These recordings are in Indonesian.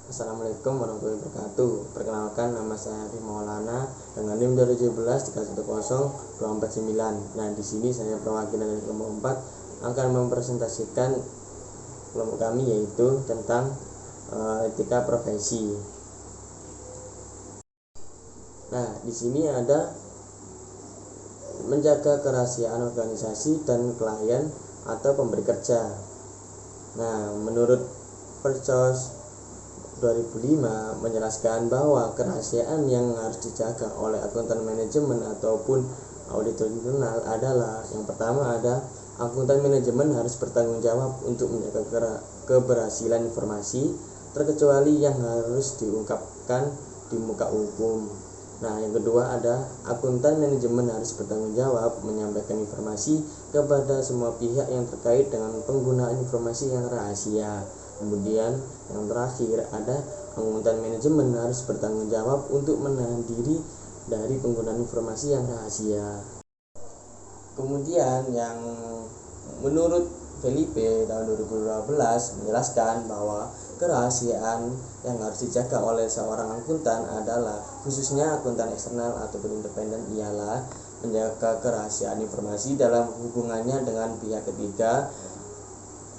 Assalamualaikum warahmatullahi wabarakatuh. Perkenalkan, nama saya Arif Maulana dengan NIM 2017 310 249. Nah, di sini saya perwakilan dari kelompok 4 akan mempresentasikan kelompok kami, yaitu tentang etika profesi. Nah, di sini ada menjaga kerahasiaan organisasi dan klien atau pemberi kerja. Nah, menurut Percos 2005 menjelaskan bahwa kerahasiaan yang harus dijaga oleh akuntan manajemen ataupun auditor internal adalah: yang pertama ada akuntan manajemen harus bertanggung jawab untuk menjaga keberhasilan informasi, terkecuali yang harus diungkapkan di muka umum. Nah, yang kedua ada akuntan manajemen harus bertanggung jawab menyampaikan informasi kepada semua pihak yang terkait dengan penggunaan informasi yang rahasia. Kemudian yang terakhir ada akuntan manajemen harus bertanggung jawab untuk menahan diri dari penggunaan informasi yang rahasia. Kemudian yang menurut Felipe tahun 2012 menjelaskan bahwa kerahasiaan yang harus dijaga oleh seorang akuntan adalah, khususnya akuntan eksternal ataupun independen, ialah menjaga kerahasiaan informasi dalam hubungannya dengan pihak ketiga.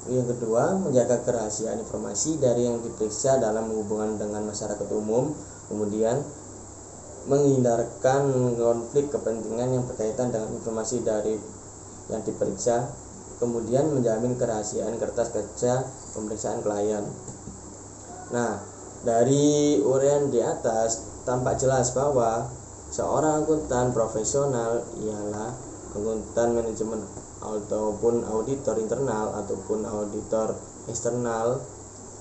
Yang kedua, menjaga kerahasiaan informasi dari yang diperiksa dalam hubungan dengan masyarakat umum. Kemudian, menghindarkan konflik kepentingan yang berkaitan dengan informasi dari yang diperiksa. Kemudian, menjamin kerahasiaan kertas kerja pemeriksaan klien. Nah, dari uraian di atas tampak jelas bahwa seorang akuntan profesional ialah akuntan manajemen ataupun auditor internal ataupun auditor eksternal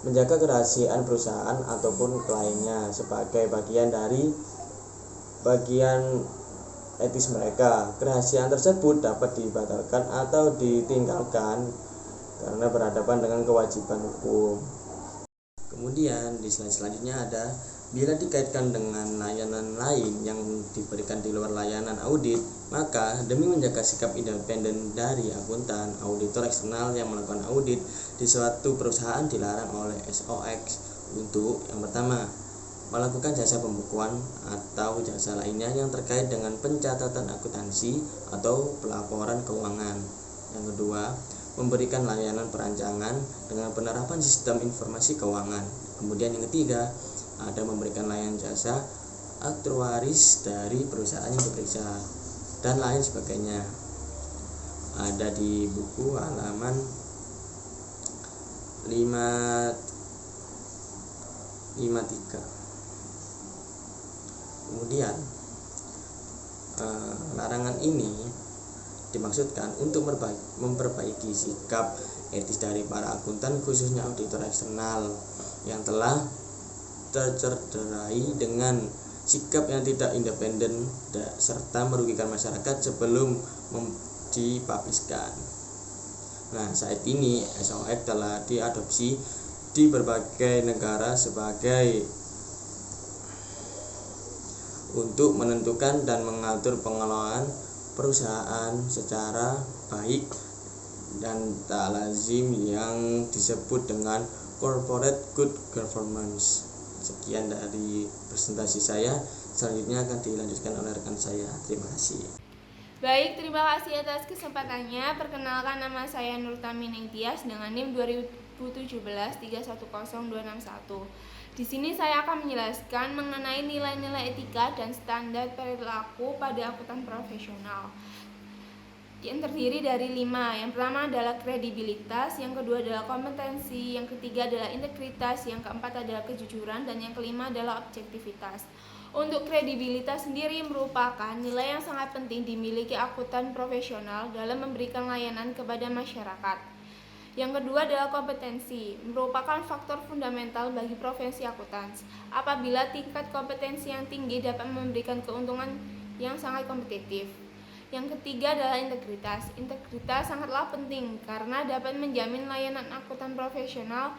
menjaga kerahasiaan perusahaan ataupun kliennya sebagai bagian dari etis mereka. Kerahasiaan tersebut dapat dibatalkan atau ditinggalkan karena berhadapan dengan kewajiban hukum. Kemudian di slide selanjutnya ada, bila dikaitkan dengan layanan lain yang diberikan di luar layanan audit, maka demi menjaga sikap independen dari akuntan, auditor eksternal yang melakukan audit di suatu perusahaan dilarang oleh SOX untuk: yang pertama, melakukan jasa pembukuan atau jasa lainnya yang terkait dengan pencatatan akuntansi atau pelaporan keuangan. Yang kedua, memberikan layanan perancangan dengan penerapan sistem informasi keuangan. Kemudian yang ketiga, ada memberikan layanan jasa aktuaris dari perusahaan yang diperiksa dan lain sebagainya. Ada di buku halaman 553. Kemudian larangan ini dimaksudkan untuk memperbaiki sikap etis dari para akuntan, khususnya auditor eksternal yang telah tercederai dengan sikap yang tidak independen serta merugikan masyarakat sebelum dipubliskan. Nah, saat ini SOX telah diadopsi di berbagai negara sebagai untuk menentukan dan mengatur pengelolaan perusahaan secara baik dan tak lazim yang disebut dengan corporate good governance. Sekian dari presentasi saya. Selanjutnya akan dilanjutkan oleh rekan saya. Terima kasih. Baik, terima kasih atas kesempatannya. Perkenalkan, nama saya Nurtami Ningtyas dengan NIM 2017 310261. Di sini saya akan menjelaskan mengenai nilai-nilai etika dan standar perilaku pada akuntan profesional yang terdiri dari 5. Yang pertama adalah kredibilitas, yang kedua adalah kompetensi, yang ketiga adalah integritas, yang keempat adalah kejujuran, dan yang kelima adalah objektivitas. Untuk kredibilitas sendiri merupakan nilai yang sangat penting dimiliki akuntan profesional dalam memberikan layanan kepada masyarakat. Yang kedua adalah kompetensi, merupakan faktor fundamental bagi profesi akuntansi. Apabila tingkat kompetensi yang tinggi dapat memberikan keuntungan yang sangat kompetitif. Yang ketiga adalah integritas. Integritas sangatlah penting karena dapat menjamin layanan akuntan profesional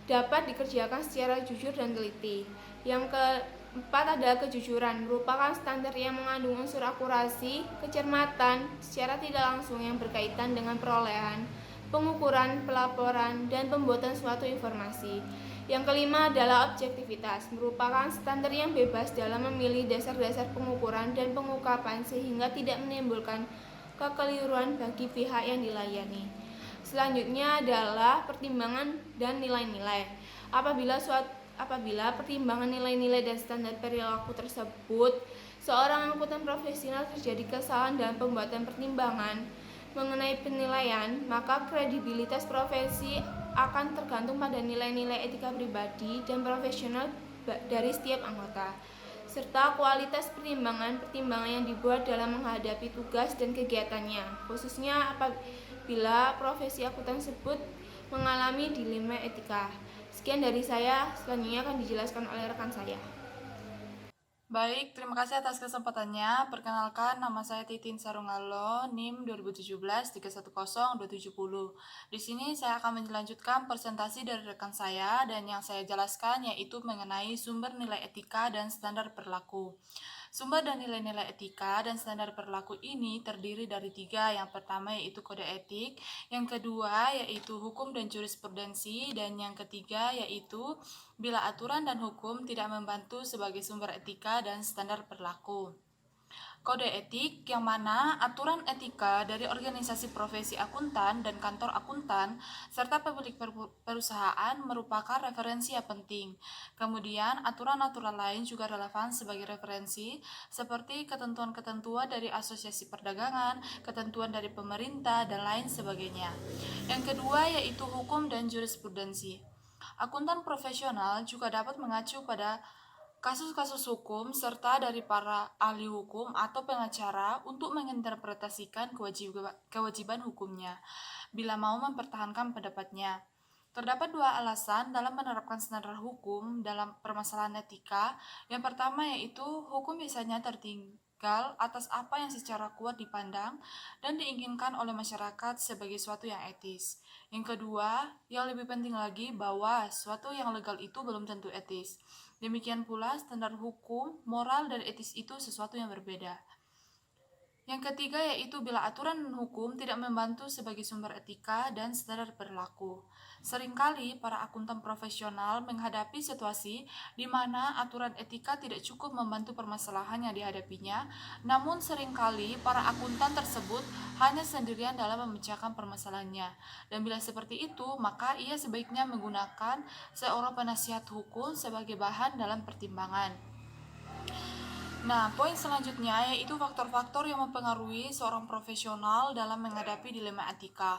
dapat dikerjakan secara jujur dan teliti. Yang keempat adalah kejujuran, merupakan standar yang mengandung unsur akurasi, kecermatan secara tidak langsung yang berkaitan dengan perolehan, pengukuran, pelaporan, dan pembuatan suatu informasi. Yang kelima adalah objektivitas, merupakan standar yang bebas dalam memilih dasar-dasar pengukuran dan pengungkapan sehingga tidak menimbulkan kekeliruan bagi pihak yang dilayani. Selanjutnya adalah pertimbangan dan nilai-nilai. Apabila pertimbangan nilai-nilai dan standar perilaku tersebut, seorang angkutan profesional terjadi kesalahan dalam pembuatan pertimbangan mengenai penilaian, maka kredibilitas profesi akan tergantung pada nilai-nilai etika pribadi dan profesional dari setiap anggota, serta kualitas pertimbangan yang dibuat dalam menghadapi tugas dan kegiatannya, khususnya apabila profesi akuntan tersebut mengalami dilema etika. Sekian dari saya, selanjutnya akan dijelaskan oleh rekan saya. Baik, terima kasih atas kesempatannya. Perkenalkan, nama saya Titin Sarungalo, NIM 2017-310270. Di sini saya akan melanjutkan presentasi dari rekan saya, dan yang saya jelaskan yaitu mengenai sumber nilai etika dan standar perilaku. Sumber dan nilai-nilai etika dan standar perilaku ini terdiri dari 3. Yang pertama yaitu kode etik, yang kedua yaitu hukum dan jurisprudensi, dan yang ketiga yaitu bila aturan dan hukum tidak membantu sebagai sumber etika dan standar perilaku. Kode etik, yang mana aturan etika dari organisasi profesi akuntan dan kantor akuntan serta pemilik perusahaan merupakan referensi yang penting. Kemudian, aturan-aturan lain juga relevan sebagai referensi, seperti ketentuan-ketentuan dari asosiasi perdagangan, ketentuan dari pemerintah, dan lain sebagainya. Yang kedua yaitu hukum dan jurisprudensi. Akuntan profesional juga dapat mengacu pada kasus-kasus hukum serta dari para ahli hukum atau pengacara untuk menginterpretasikan kewajiban hukumnya bila mau mempertahankan pendapatnya. Terdapat 2 alasan dalam menerapkan standar hukum dalam permasalahan etika. Yang pertama yaitu hukum biasanya tertinggal atas apa yang secara kuat dipandang dan diinginkan oleh masyarakat sebagai suatu yang etis. Yang kedua, yang lebih penting lagi bahwa suatu yang legal itu belum tentu etis. Demikian pula standar hukum, moral, dan etis itu sesuatu yang berbeda. Yang ketiga yaitu bila aturan hukum tidak membantu sebagai sumber etika dan standar perilaku. Seringkali para akuntan profesional menghadapi situasi di mana aturan etika tidak cukup membantu permasalahan yang dihadapinya, namun seringkali para akuntan tersebut hanya sendirian dalam memecahkan permasalahannya. Dan bila seperti itu, maka ia sebaiknya menggunakan seorang penasihat hukum sebagai bahan dalam pertimbangan. Nah, poin selanjutnya yaitu faktor-faktor yang mempengaruhi seorang profesional dalam menghadapi dilema etika.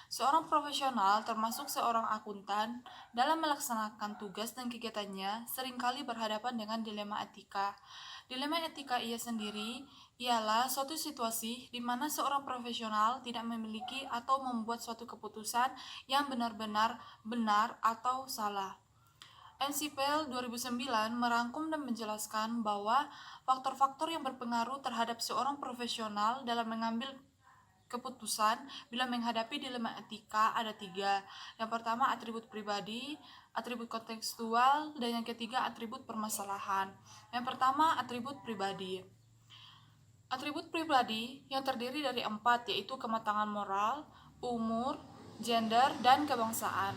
Seorang profesional, termasuk seorang akuntan, dalam melaksanakan tugas dan kegiatannya seringkali berhadapan dengan dilema etika. Dilema etika ia sendiri ialah suatu situasi di mana seorang profesional tidak memiliki atau membuat suatu keputusan yang benar-benar benar atau salah. NCPL 2009 merangkum dan menjelaskan bahwa faktor-faktor yang berpengaruh terhadap seorang profesional dalam mengambil keputusan bila menghadapi dilema etika ada 3. Yang pertama atribut pribadi, atribut kontekstual, dan yang ketiga atribut permasalahan. Yang pertama atribut pribadi. Atribut pribadi yang terdiri dari 4 yaitu kematangan moral, umur, gender, dan kebangsaan.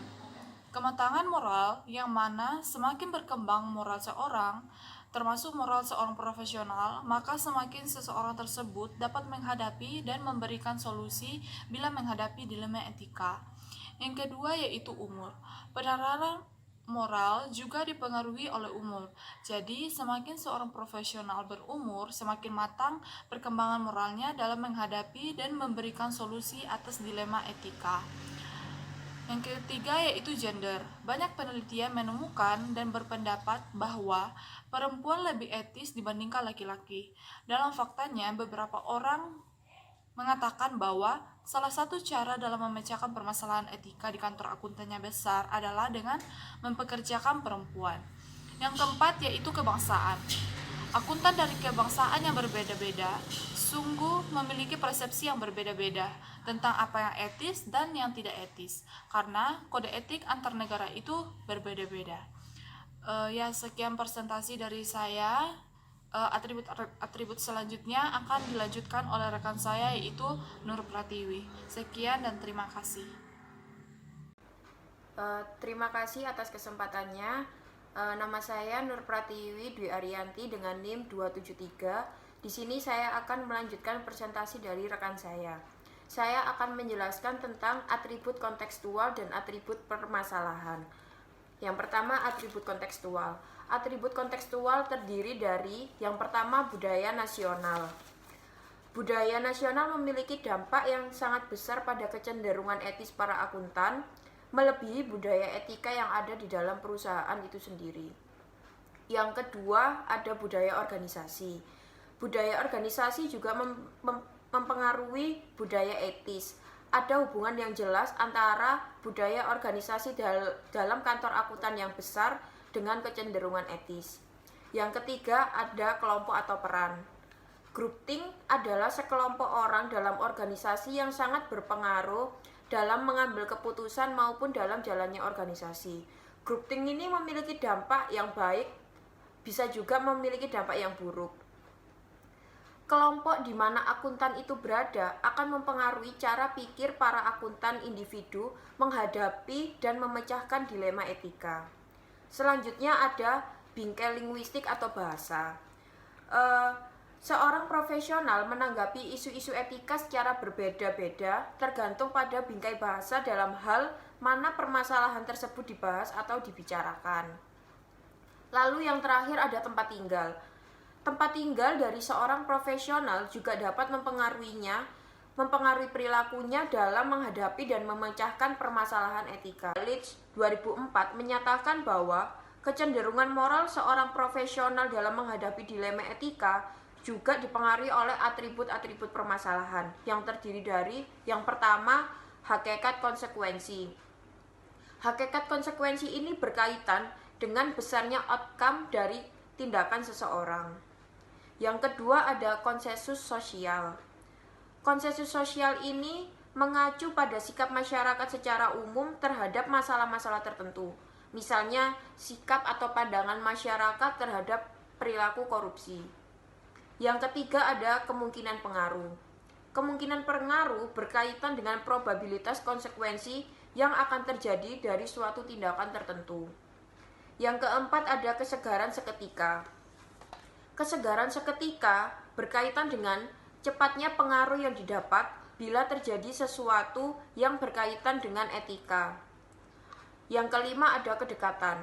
Kematangan moral yang mana semakin berkembang moral seorang, termasuk moral seorang profesional, maka semakin seseorang tersebut dapat menghadapi dan memberikan solusi bila menghadapi dilema etika. Yang kedua yaitu umur. Penerapan moral juga dipengaruhi oleh umur. Jadi, semakin seorang profesional berumur, semakin matang perkembangan moralnya dalam menghadapi dan memberikan solusi atas dilema etika. Yang ketiga yaitu gender. Banyak penelitian menemukan dan berpendapat bahwa perempuan lebih etis dibandingkan laki-laki. Dalam faktanya, beberapa orang mengatakan bahwa salah satu cara dalam memecahkan permasalahan etika di kantor akuntannya besar adalah dengan mempekerjakan perempuan. Yang keempat yaitu kebangsaan. Akuntan dari kebangsaan yang berbeda-beda sungguh memiliki persepsi yang berbeda-beda tentang apa yang etis dan yang tidak etis, karena kode etik antar negara itu berbeda-beda. Ya, sekian presentasi dari saya. Atribut selanjutnya akan dilanjutkan oleh rekan saya yaitu Nur Pratiwi. Sekian dan terima kasih. Terima kasih atas kesempatannya. Nama saya Nur Pratiwi Dwi Ariyanti dengan NIM 273. Di sini saya akan melanjutkan presentasi dari rekan saya. Saya akan menjelaskan tentang atribut kontekstual dan atribut permasalahan. Yang pertama, atribut kontekstual. Atribut kontekstual terdiri dari yang pertama, budaya nasional. Budaya nasional memiliki dampak yang sangat besar pada kecenderungan etis para akuntan, melebihi budaya etika yang ada di dalam perusahaan itu sendiri. Yang kedua, ada budaya organisasi. Budaya organisasi juga mempengaruhi budaya etis. Ada hubungan yang jelas antara budaya organisasi dalam kantor akuntan yang besar dengan kecenderungan etis. Yang ketiga, ada kelompok atau peran. Grouping adalah sekelompok orang dalam organisasi yang sangat berpengaruh dalam mengambil keputusan maupun dalam jalannya organisasi. Grouping ini memiliki dampak yang baik, bisa juga memiliki dampak yang buruk. Kelompok di mana akuntan itu berada akan mempengaruhi cara pikir para akuntan individu menghadapi dan memecahkan dilema etika. Selanjutnya ada bingkai linguistik atau bahasa. Seorang profesional menanggapi isu-isu etika secara berbeda-beda tergantung pada bingkai bahasa dalam hal mana permasalahan tersebut dibahas atau dibicarakan. Lalu yang terakhir ada tempat tinggal. Tempat tinggal dari seorang profesional juga dapat mempengaruhi perilakunya dalam menghadapi dan memecahkan permasalahan etika. Leach 2004 menyatakan bahwa kecenderungan moral seorang profesional dalam menghadapi dilema etika juga dipengaruhi oleh atribut-atribut permasalahan yang terdiri dari yang pertama, hakikat konsekuensi. Hakikat konsekuensi ini berkaitan dengan besarnya outcome dari tindakan seseorang. Yang kedua ada konsensus sosial. Konsensus sosial ini mengacu pada sikap masyarakat secara umum terhadap masalah-masalah tertentu. Misalnya, sikap atau pandangan masyarakat terhadap perilaku korupsi. Yang ketiga ada kemungkinan pengaruh. Kemungkinan pengaruh berkaitan dengan probabilitas konsekuensi yang akan terjadi dari suatu tindakan tertentu. Yang keempat ada kesegaran seketika. Kesegaran seketika berkaitan dengan cepatnya pengaruh yang didapat bila terjadi sesuatu yang berkaitan dengan etika. Yang kelima ada kedekatan.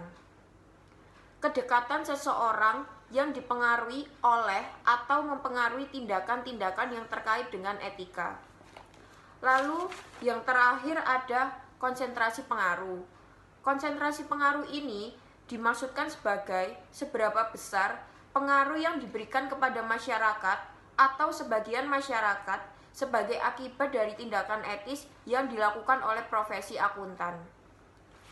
Kedekatan seseorang yang dipengaruhi oleh atau mempengaruhi tindakan-tindakan yang terkait dengan etika. Lalu yang terakhir ada konsentrasi pengaruh. Konsentrasi pengaruh ini dimaksudkan sebagai seberapa besar pengaruh yang diberikan kepada masyarakat atau sebagian masyarakat sebagai akibat dari tindakan etis yang dilakukan oleh profesi akuntan.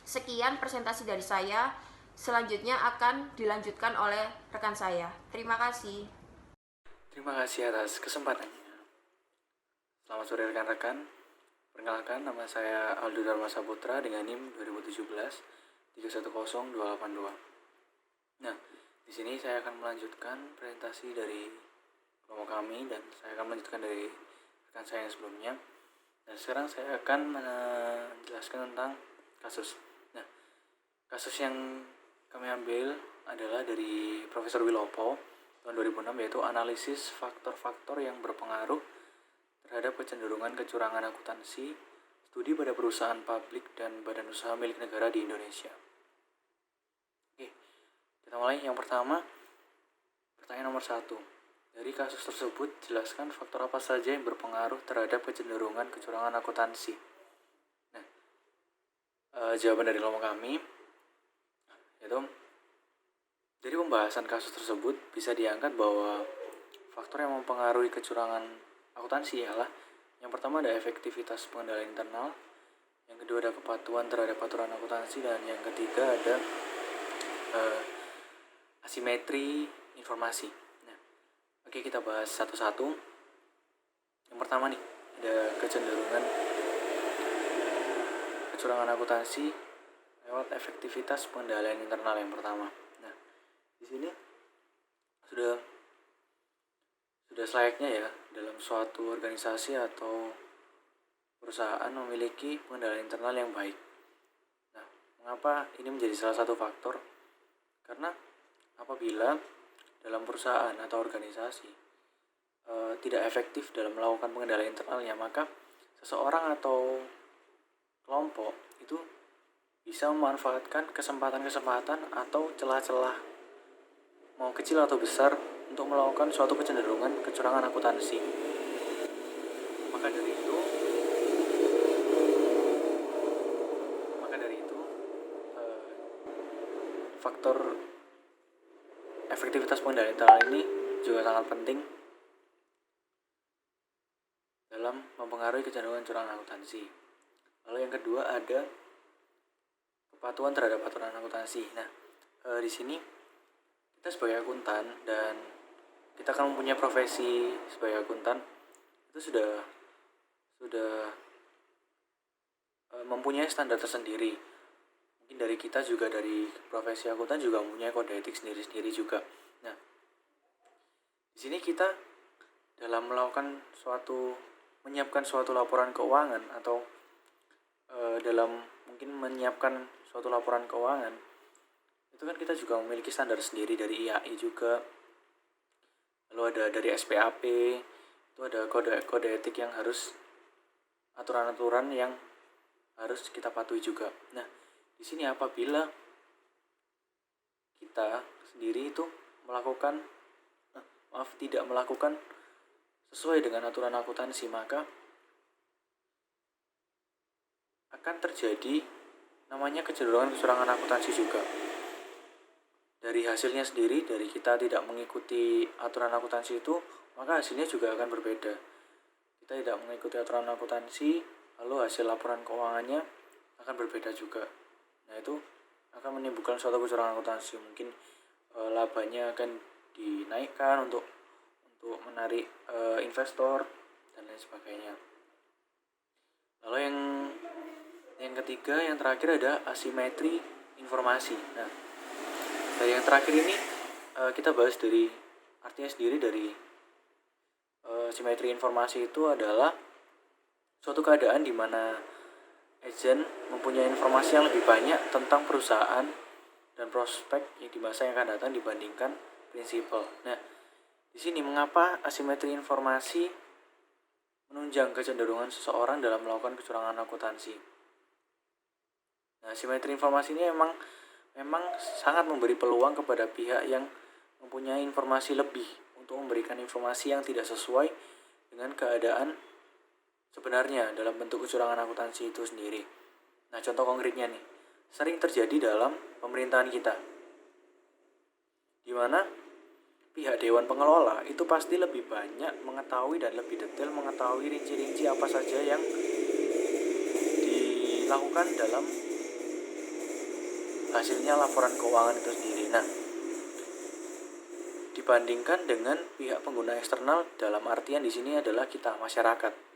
Sekian presentasi dari saya. Selanjutnya akan dilanjutkan oleh rekan saya. Terima kasih. Terima kasih atas kesempatannya. Selamat sore rekan-rekan. Perkenalkan, nama saya Aldo Dharma Saputra dengan NIM 2017-310282. Nah, di sini saya akan melanjutkan presentasi dari kelompok kami dan saya akan melanjutkan dari rekan saya yang sebelumnya. Dan sekarang saya akan menjelaskan tentang kasus. Nah, kasus yang kami ambil adalah dari Profesor Wilopo tahun 2006, yaitu analisis faktor-faktor yang berpengaruh terhadap kecenderungan kecurangan akuntansi, studi pada perusahaan publik dan badan usaha milik negara di Indonesia. Oke, kita mulai. Yang pertama, pertanyaan nomor 1. Dari kasus tersebut, jelaskan faktor apa saja yang berpengaruh terhadap kecenderungan kecurangan akuntansi. Nah, jawaban dari kelompok kami yaitu dari pembahasan kasus tersebut bisa diangkat bahwa faktor yang mempengaruhi kecurangan akuntansi ialah yang pertama ada efektivitas pengendalian internal, yang kedua ada kepatuhan terhadap aturan akuntansi, dan yang ketiga ada asimetri informasi. Nah, oke, kita bahas satu-satu. Yang pertama nih, ada kecenderungan kecurangan akuntansi lewat efektivitas pengendalian internal yang pertama. Nah, di sini sudah selayaknya ya dalam suatu organisasi atau perusahaan memiliki pengendalian internal yang baik. Nah, Mengapa ini menjadi salah satu faktor? Karena apabila dalam perusahaan atau organisasi tidak efektif dalam melakukan pengendalian internalnya, maka seseorang atau kelompok itu bisa memanfaatkan kesempatan-kesempatan atau celah-celah, mau kecil atau besar, untuk melakukan suatu kecenderungan kecurangan akuntansi. Maka dari itu faktor efektivitas pengendalian internal ini juga sangat penting dalam mempengaruhi kecenderungan kecurangan akuntansi. Lalu yang kedua ada kepatuhan terhadap aturan akuntansi. Nah, di sini kita sebagai akuntan dan kita akan mempunyai profesi sebagai akuntan itu sudah mempunyai standar tersendiri. Mungkin dari kita juga, dari profesi akuntan juga mempunyai kode etik sendiri-sendiri juga. Nah, di sini kita dalam menyiapkan suatu laporan keuangan atau dalam mungkin menyiapkan suatu laporan keuangan, itu kan kita juga memiliki standar sendiri dari IAI juga. Lalu ada dari SPAP, itu ada kode etik yang harus, aturan-aturan yang harus kita patuhi juga. Nah, di sini apabila kita sendiri itu tidak melakukan sesuai dengan aturan akuntansi, maka akan terjadi namanya kecenderungan kecurangan akuntansi juga. Dari hasilnya sendiri, dari kita tidak mengikuti aturan akuntansi itu, maka hasilnya juga akan berbeda. Kita tidak mengikuti aturan akuntansi, lalu hasil laporan keuangannya akan berbeda juga. Nah, itu akan menimbulkan suatu kecurangan akuntansi. Mungkin labanya akan dinaikkan untuk menarik investor dan lain sebagainya. Lalu yang ketiga, yang terakhir ada asimetri informasi. Nah, dari yang terakhir ini kita bahas dari artinya sendiri. Dari asimetri informasi itu adalah suatu keadaan di mana agent mempunyai informasi yang lebih banyak tentang perusahaan dan prospek yang di masa yang akan datang dibandingkan prinsipal. Nah, di sini mengapa asimetri informasi menunjang kecenderungan seseorang dalam melakukan kecurangan akuntansi. Nah, asimetri informasi ini memang sangat memberi peluang kepada pihak yang mempunyai informasi lebih untuk memberikan informasi yang tidak sesuai dengan keadaan sebenarnya dalam bentuk kecurangan akuntansi itu sendiri. Nah, contoh konkretnya nih, sering terjadi dalam pemerintahan kita, di mana pihak dewan pengelola itu pasti lebih banyak mengetahui dan lebih detail mengetahui rinci-rinci apa saja yang dilakukan dalam hasilnya laporan keuangan itu sendiri. Nah, dibandingkan dengan pihak pengguna eksternal, dalam artian di sini adalah kita, masyarakat.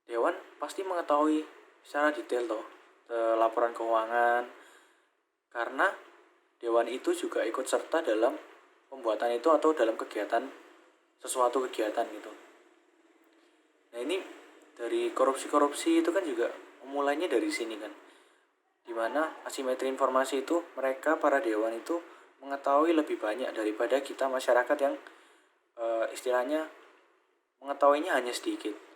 Dewan pasti mengetahui secara detail laporan keuangan, karena dewan itu juga ikut serta dalam pembuatan itu atau dalam suatu kegiatan gitu. Nah, ini dari korupsi itu kan juga mulainya dari sini kan, dimana asimetri informasi itu mereka para dewan itu mengetahui lebih banyak daripada kita masyarakat yang istilahnya mengetahuinya hanya sedikit.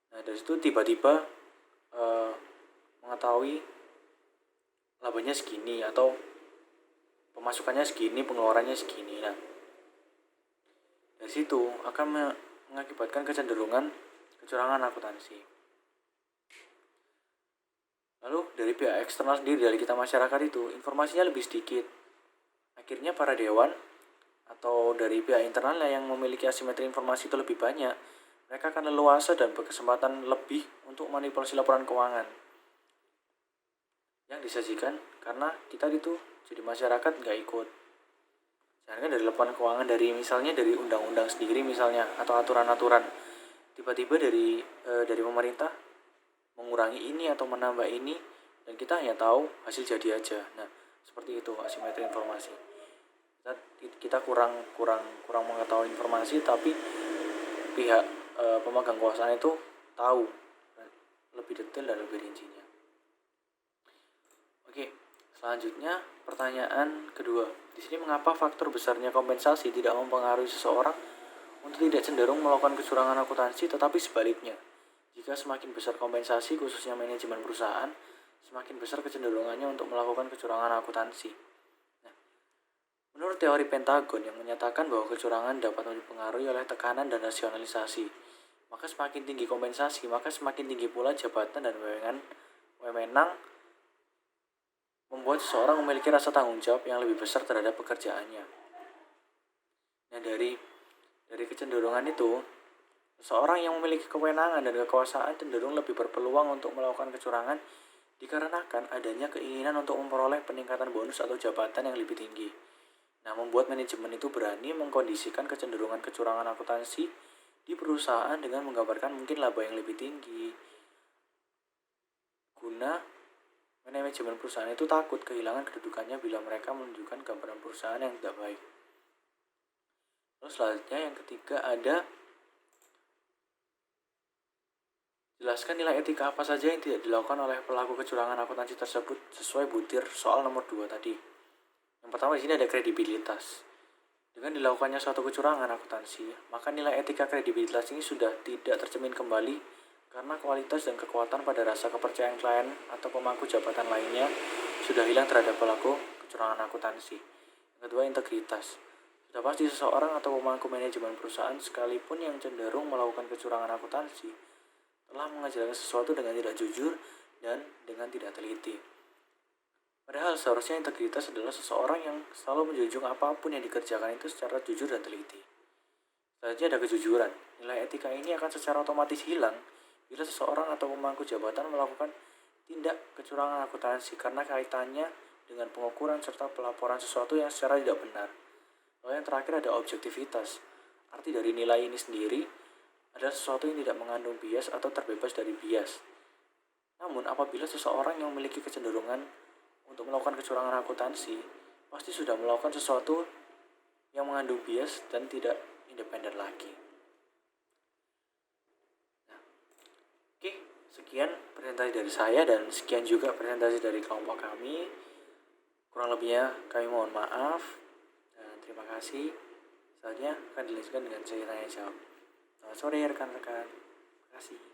Nah, dari situ tiba-tiba mengetahui labanya segini atau pemasukannya segini, pengeluarannya segini. Nah, dari situ akan mengakibatkan kecenderungan kecurangan akuntansi. Lalu dari pihak eksternal sendiri, dari kita masyarakat itu informasinya lebih sedikit. Akhirnya para dewan atau dari pihak internalnya yang memiliki asimetri informasi itu lebih banyak, mereka akan leluasa dan berkesempatan lebih untuk manipulasi laporan keuangan yang disajikan, karena kita itu jadi masyarakat nggak ikut. Misalnya dari laporan keuangan, misalnya dari undang-undang sendiri misalnya, atau aturan-aturan, tiba-tiba dari pemerintah mengurangi ini atau menambah ini, dan kita hanya tahu hasil jadi aja. Nah, seperti itu asimetri informasi. Kita kurang mengetahui informasi, tapi pihak pemegang kekuasaan itu tahu lebih detail dan lebih rincinya. Oke, selanjutnya pertanyaan kedua. Di sini mengapa faktor besarnya kompensasi tidak mempengaruhi seseorang untuk tidak cenderung melakukan kecurangan akuntansi, tetapi sebaliknya. Jika semakin besar kompensasi, khususnya manajemen perusahaan, semakin besar kecenderungannya untuk melakukan kecurangan akuntansi. Nah, menurut teori Pentagon yang menyatakan bahwa kecurangan dapat dipengaruhi oleh tekanan dan rasionalisasi, maka semakin tinggi kompensasi, maka semakin tinggi pula jabatan dan wewenang membuat seseorang memiliki rasa tanggung jawab yang lebih besar terhadap pekerjaannya. Nah, dari kecenderungan itu, seseorang yang memiliki kewenangan dan kekuasaan cenderung lebih berpeluang untuk melakukan kecurangan dikarenakan adanya keinginan untuk memperoleh peningkatan bonus atau jabatan yang lebih tinggi. Nah, membuat manajemen itu berani mengkondisikan kecenderungan kecurangan akuntansi di perusahaan dengan menggambarkan mungkin laba yang lebih tinggi. Guna manajemen perusahaan itu takut kehilangan kedudukannya bila mereka menunjukkan gambaran perusahaan yang tidak baik. Terus selanjutnya yang ketiga ada jelaskan nilai etika apa saja yang tidak dilakukan oleh pelaku kecurangan akuntansi tersebut sesuai butir soal nomor 2 tadi. Yang pertama di sini ada kredibilitas. Dengan dilakukannya suatu kecurangan akuntansi, maka nilai etika kredibilitas ini sudah tidak tercermin kembali karena kualitas dan kekuatan pada rasa kepercayaan klien atau pemangku jabatan lainnya sudah hilang terhadap pelaku kecurangan akuntansi. Yang kedua, integritas. Sudah pasti seseorang atau pemangku manajemen perusahaan sekalipun yang cenderung melakukan kecurangan akuntansi telah mengajarkan sesuatu dengan tidak jujur dan dengan tidak teliti. Padahal seharusnya integritas adalah seseorang yang selalu menjunjung apapun yang dikerjakan itu secara jujur dan teliti. Selanjutnya ada kejujuran. Nilai etika ini akan secara otomatis hilang bila seseorang atau pemangku jabatan melakukan tindak kecurangan akuntansi karena kaitannya dengan pengukuran serta pelaporan sesuatu yang secara tidak benar. Lalu yang terakhir ada objektivitas. Arti dari nilai ini sendiri adalah sesuatu yang tidak mengandung bias atau terbebas dari bias. Namun apabila seseorang yang memiliki kecenderungan untuk melakukan kecurangan akuntansi pasti sudah melakukan sesuatu yang mengandung bias dan tidak independen lagi. Nah, oke, sekian presentasi dari saya dan sekian juga presentasi dari kelompok kami. Kurang lebihnya kami mohon maaf dan terima kasih. Selanjutnya akan dilanjutkan dengan saya tanya jawab. Selamat sore rekan-rekan. Terima kasih.